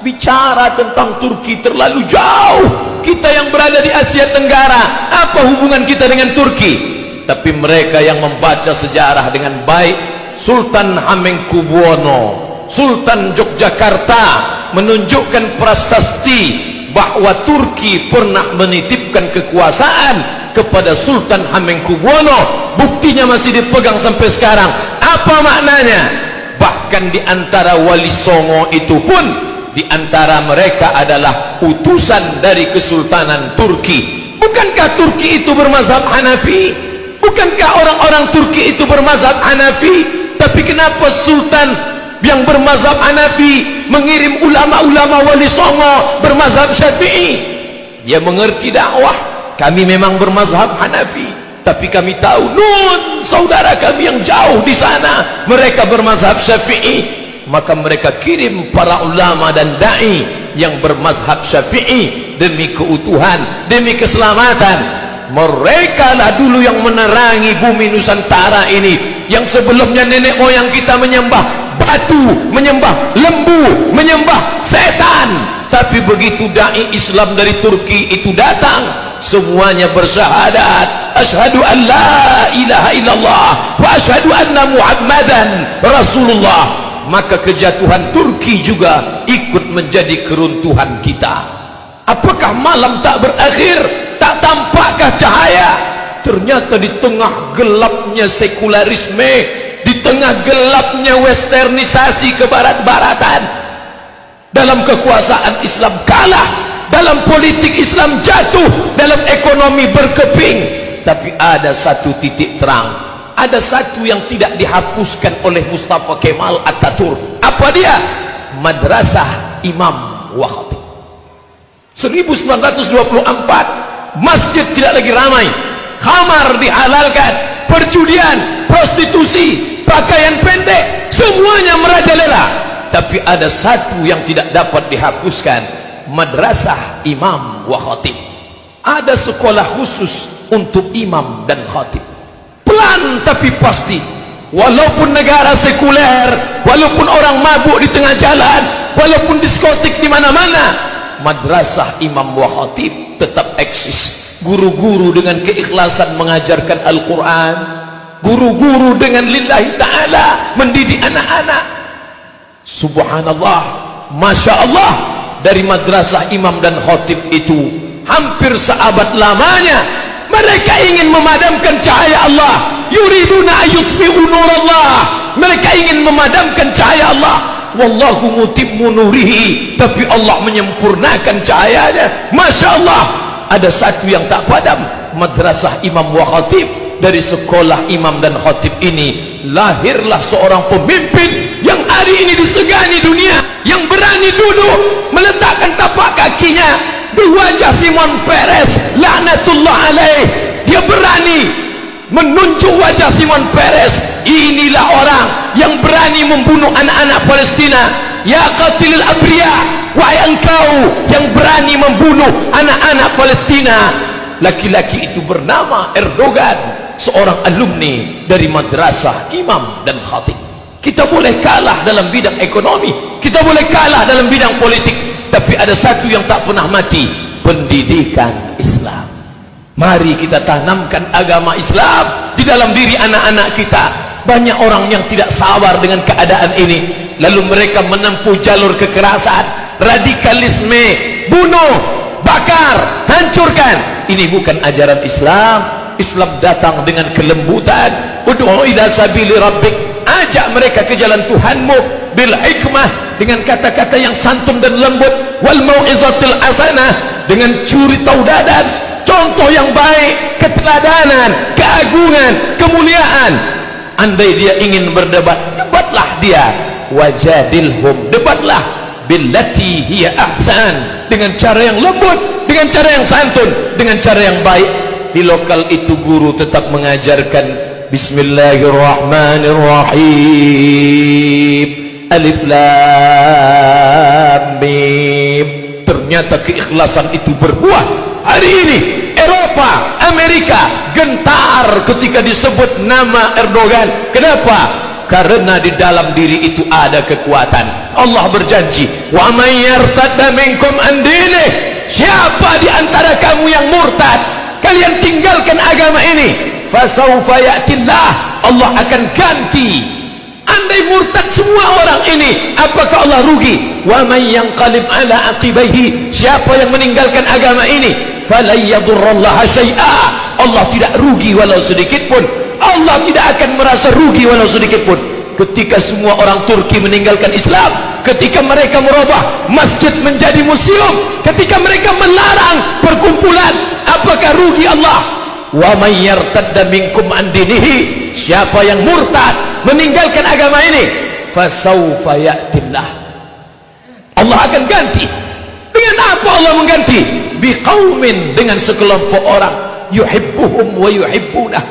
bicara tentang Turki terlalu jauh. Kita yang berada di Asia Tenggara, apa hubungan kita dengan Turki? Tapi mereka yang membaca sejarah dengan baik, Sultan Hamengkubuwono, Sultan Yogyakarta menunjukkan prasasti bahwa Turki pernah menitipkan kekuasaan kepada Sultan Hamengkubuwono. Buktinya masih dipegang sampai sekarang. Apa maknanya? Bahkan di antara Wali Songo itu pun, di antara mereka adalah utusan dari Kesultanan Turki. Bukankah Turki itu bermazhab Hanafi? Bukankah orang-orang Turki itu bermazhab Hanafi? Tapi kenapa Sultan yang bermazhab Hanafi mengirim ulama-ulama Wali Songo bermazhab Syafi'i? Dia mengerti dakwah. Kami memang bermazhab Hanafi, tapi kami tahu nun saudara kami yang jauh di sana mereka bermazhab Syafi'i. Maka mereka kirim para ulama dan dai yang bermazhab Syafi'i demi keutuhan, demi keselamatan. Mereka lah dulu yang menerangi bumi Nusantara ini, yang sebelumnya nenek moyang kita menyembah batu, menyembah lembu, menyembah setan. Tapi begitu dai Islam dari Turki itu datang, semuanya bersyahadat, asyhadu an la ilaha illallah wa asyhadu anna Muhammadan Rasulullah. Maka kejatuhan Turki juga ikut menjadi keruntuhan kita. Apakah malam tak berakhir? Tak tampakkah cahaya? Ternyata di tengah gelapnya sekularisme, di tengah gelapnya westernisasi kebarat-baratan, dalam kekuasaan Islam kalah, dalam politik Islam jatuh, dalam ekonomi berkeping. Tapi ada satu titik terang, ada satu yang tidak dihapuskan oleh Mustafa Kemal Atatürk. Apa dia? Madrasah Imam wa Khatib. 1924 masjid tidak lagi ramai, khamar dihalalkan, perjudian, prostitusi, pakaian pendek, semuanya merajalela. Tapi ada satu yang tidak dapat dihapuskan, Madrasah Imam wa Khatib. Ada sekolah khusus untuk imam dan khatib. Pelan tapi pasti, walaupun negara sekuler, walaupun orang mabuk di tengah jalan, walaupun diskotik di mana-mana, Madrasah Imam wa Khatib tetap eksis. Guru-guru dengan keikhlasan mengajarkan Al-Quran, guru-guru dengan lillahi ta'ala mendidik anak-anak. Subhanallah, Masya Allah, dari Madrasah Imam dan Khatib itu hampir seabad lamanya mereka ingin memadamkan cahaya Allah. Yuriduna ayyutfi'u nurallah, mereka ingin memadamkan cahaya Allah. Wallahu mutimmu nurihi, tapi Allah menyempurnakan cahayanya. Masya Allah, ada satu yang tak padam, Madrasah Imam wa Khatib. Dari sekolah imam dan khatib ini lahirlah seorang pemimpin yang hari ini disegani dunia, yang berani duduk meletakkan tapak kakinya di wajah Simon Peres laknatullah alaih. Dia berani menunjuk wajah Simon Peres, inilah orang yang berani membunuh anak-anak Palestina. Ya qatilul abriya, wahai engkau yang berani membunuh anak-anak Palestina. Laki-laki itu bernama Erdogan, seorang alumni dari Madrasah Imam dan Khatib. Kita boleh kalah dalam bidang ekonomi, kita boleh kalah dalam bidang politik, tapi ada satu yang tak pernah mati, pendidikan Islam. Mari kita tanamkan agama Islam di dalam diri anak-anak kita. Banyak orang yang tidak sabar dengan keadaan ini, lalu mereka menempuh jalur kekerasan, radikalisme, bunuh, bakar, hancurkan. Ini bukan ajaran Islam. Islam datang dengan kelembutan. Ud'u ila sabili rabbik, ajak mereka ke jalan Tuhanmu bil hikmah, dengan kata-kata yang santun dan lembut, wal mau'izatil hasanah, dengan curi taudadan, contoh yang baik, keteladanan, keagungan, kemuliaan. Andai dia ingin berdebat, debatlah dia. Wajadilhum, debatlah billati hiya ahsan, dengan cara yang lembut, dengan cara yang santun, dengan cara yang baik. Di lokal itu guru tetap mengajarkan Bismillahirrahmanirrahim, Alif Lam Mim. Ternyata keikhlasan itu berbuah. Hari ini Eropa, Amerika gentar ketika disebut nama Erdogan. Kenapa? karena di dalam diri itu ada kekuatan. Allah berjanji, wa may yartadda minkum an dinih, siapa di antara kamu yang murtad, kalian tinggalkan agama ini, fasawfa ya'tillah, Allah akan ganti. Andai murtad semua orang ini, apakah Allah rugi? Wa may yanqalib ala aqibaihi, siapa yang meninggalkan agama ini, falan yadurrallaha syai'a, Allah tidak rugi walau sedikit pun. Allah tidak akan merasa rugi walau sedikit pun. Ketika semua orang Turki meninggalkan Islam, ketika mereka merubah masjid menjadi museum, ketika mereka melarang perkumpulan, apakah rugi Allah? Wa may yartadda minkum an dinihi, siapa yang murtad meninggalkan agama ini, fasawfa ya'tillah, Allah akan ganti. Dengan apa Allah mengganti? Biqaumin, dengan sekelompok orang, yuhibbuhum wa yuhibbunah,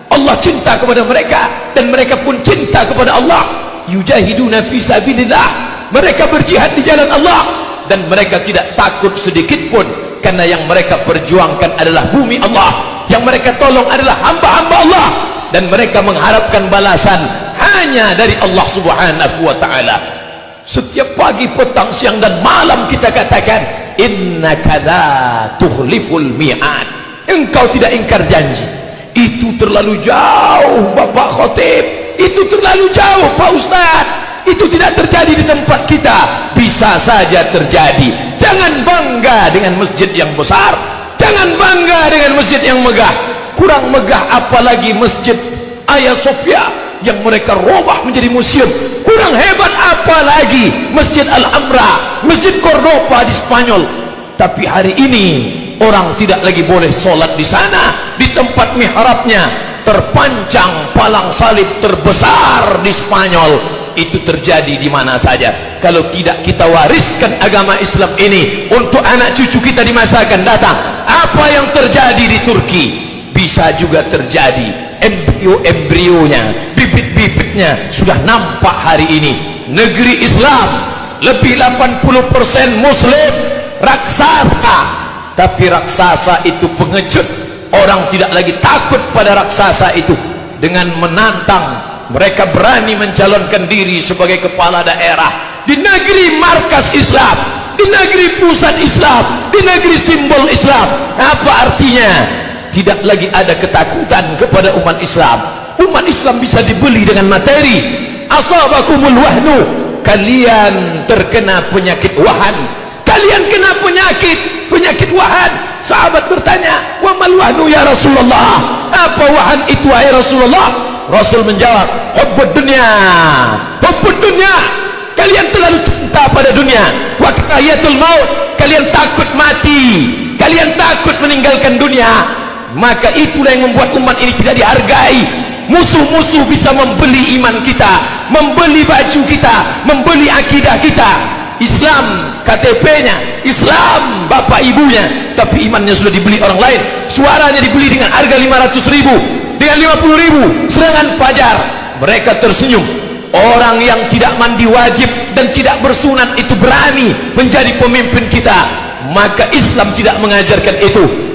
Allah cinta kepada mereka dan mereka pun cinta kepada Allah. Yujahiduna fi sabilillah, mereka berjihad di jalan Allah dan mereka tidak takut sedikit pun, karena yang mereka perjuangkan adalah bumi Allah, yang mereka tolong adalah hamba-hamba Allah, dan mereka mengharapkan balasan hanya dari Allah subhanahu wa ta'ala. Setiap pagi, petang, siang dan malam kita katakan, innaka la tukhliful mi'ad, engkau tidak ingkar janji. Itu terlalu jauh Bapak Khotib, itu terlalu jauh Pak Ustaz, itu tidak terjadi di tempat kita. Bisa saja terjadi. Jangan bangga dengan masjid yang besar, jangan bangga dengan masjid yang megah. Kurang megah apalagi masjid Hagia Sophia yang mereka robah menjadi museum. Kurang hebat apalagi masjid Al-Amra, masjid Cordoba di Spanyol. Tapi hari ini orang tidak lagi boleh sholat di sana. Di tempat mihrabnya terpancang palang salib terbesar di Spanyol. Itu terjadi di mana saja. Kalau tidak kita wariskan agama Islam ini untuk anak cucu kita di masa akan datang, apa yang terjadi di Turki bisa juga terjadi. Embrio-embrionya, bibit-bibitnya sudah nampak hari ini. Negeri Islam lebih 80% Muslim, raksasa. Tapi raksasa itu pengecut. Orang tidak lagi takut pada raksasa itu. Dengan menantang, mereka berani mencalonkan diri sebagai kepala daerah di negeri markas Islam, di negeri pusat Islam, di negeri simbol Islam. Apa artinya? Tidak lagi ada ketakutan kepada umat Islam. Umat Islam bisa dibeli dengan materi. Asabakumul wahnu, kalian terkena penyakit wahan, kalian kena penyakit wahan. Sahabat bertanya, wa mal wahnu ya Rasulullah, apa wahan itu wahai Rasulullah? Rasul menjawab, hubbud dunya, hubbud dunya, kalian terlalu cinta pada dunia. Wa karahiyatul maut, kalian takut mati, kalian takut meninggalkan dunia. Maka itulah yang membuat umat ini tidak dihargai. Musuh-musuh bisa membeli iman kita, membeli baju kita, membeli akidah kita. Islam KTP-nya, Islam bapak ibunya, tapi imannya sudah dibeli orang lain. Suaranya dibeli dengan harga 500.000, dengan 50.000 serangan fajar. Mereka tersenyum. Orang yang tidak mandi wajib dan tidak bersunat itu berani menjadi pemimpin kita. Maka Islam tidak mengajarkan itu.